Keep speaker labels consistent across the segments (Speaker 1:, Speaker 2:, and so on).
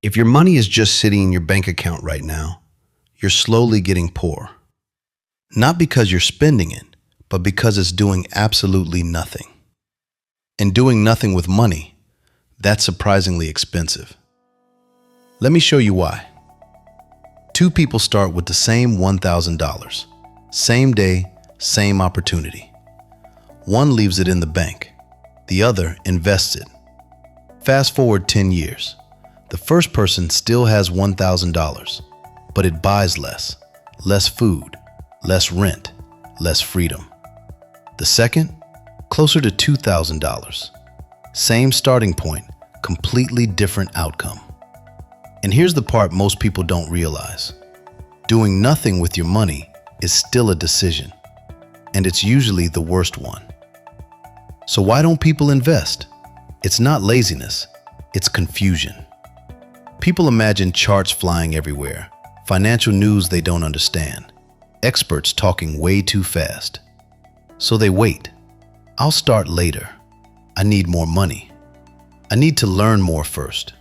Speaker 1: If your money is just sitting in your bank account right now, you're slowly getting poor. Not because you're spending it, but because it's doing absolutely nothing. And doing nothing with money, that's surprisingly expensive. Let me show you why. Two people start with the same $1,000. Same day, same opportunity. One leaves it in the bank. The other invests it. Fast forward 10 years. The first person still has $1,000, but it buys less food, less rent, less freedom. The second, closer to $2,000. Same starting point, completely different outcome. And here's the part most people don't realize. Doing nothing with your money is still a decision, and it's usually the worst one. So why don't people invest? It's not laziness, it's confusion. People imagine charts flying everywhere, financial news they don't understand, experts talking way too fast. So they wait. I'll start later. I need more money. I need to learn more first.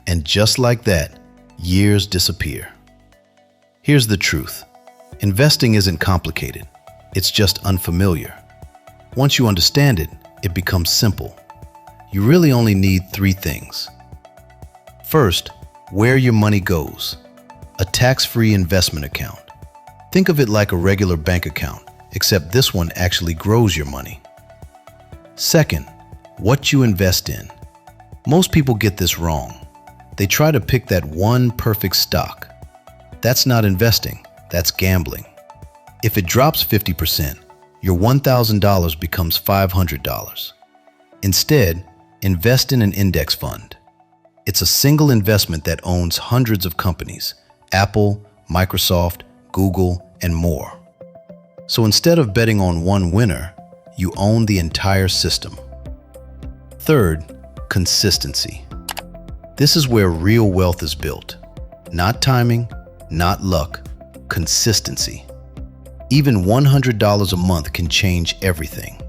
Speaker 1: And just like that, years disappear. Here's the truth. Investing isn't complicated. It's just unfamiliar. Once you understand it, it becomes simple. You really only need 3 things. First, where your money goes. A tax-free investment account. Think of it like a regular bank account, except this one actually grows your money. Second, what you invest in. Most people get this wrong. They try to pick that one perfect stock. That's not investing, that's gambling. If it drops 50%, your $1,000 becomes $500. Instead, invest in an index fund. It's a single investment that owns hundreds of companies, Apple, Microsoft, Google, and more. So instead of betting on one winner, you own the entire system. Third, consistency. This is where real wealth is built. Not timing, not luck, consistency. Even $100 a month can change everything.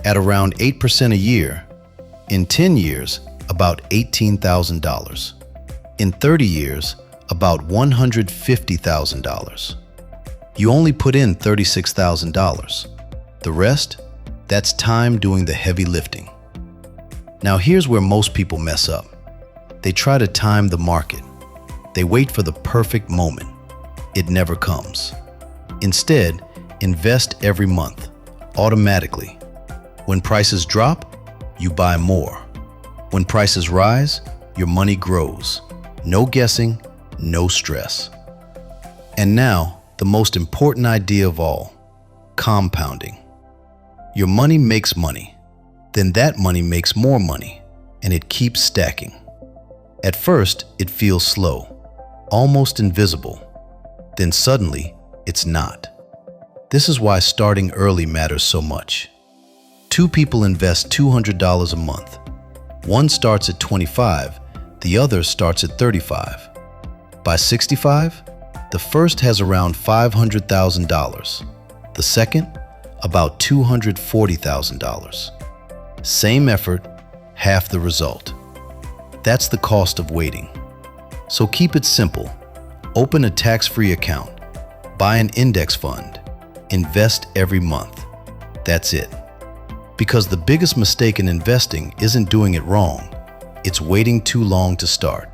Speaker 1: At around 8% a year, in 10 years, about $18,000. In 30 years, about $150,000. You only put in $36,000. The rest, that's time doing the heavy lifting. Now here's where most people mess up. They try to time the market. They wait for the perfect moment. It never comes. Instead, invest every month, automatically. When prices drop, you buy more. When prices rise, your money grows. No guessing, no stress. And now, the most important idea of all, compounding. Your money makes money. Then that money makes more money, and it keeps stacking. At first, it feels slow, almost invisible. Then suddenly, it's not. This is why starting early matters so much. 2 people invest $200 a month. One starts at $25, the other starts at $35. By $65, the first has around $500,000. The second, about $240,000. Same effort, half the result. That's the cost of waiting. So keep it simple. Open a tax-free account. Buy an index fund. Invest every month. That's it. Because the biggest mistake in investing isn't doing it wrong. It's waiting too long to start.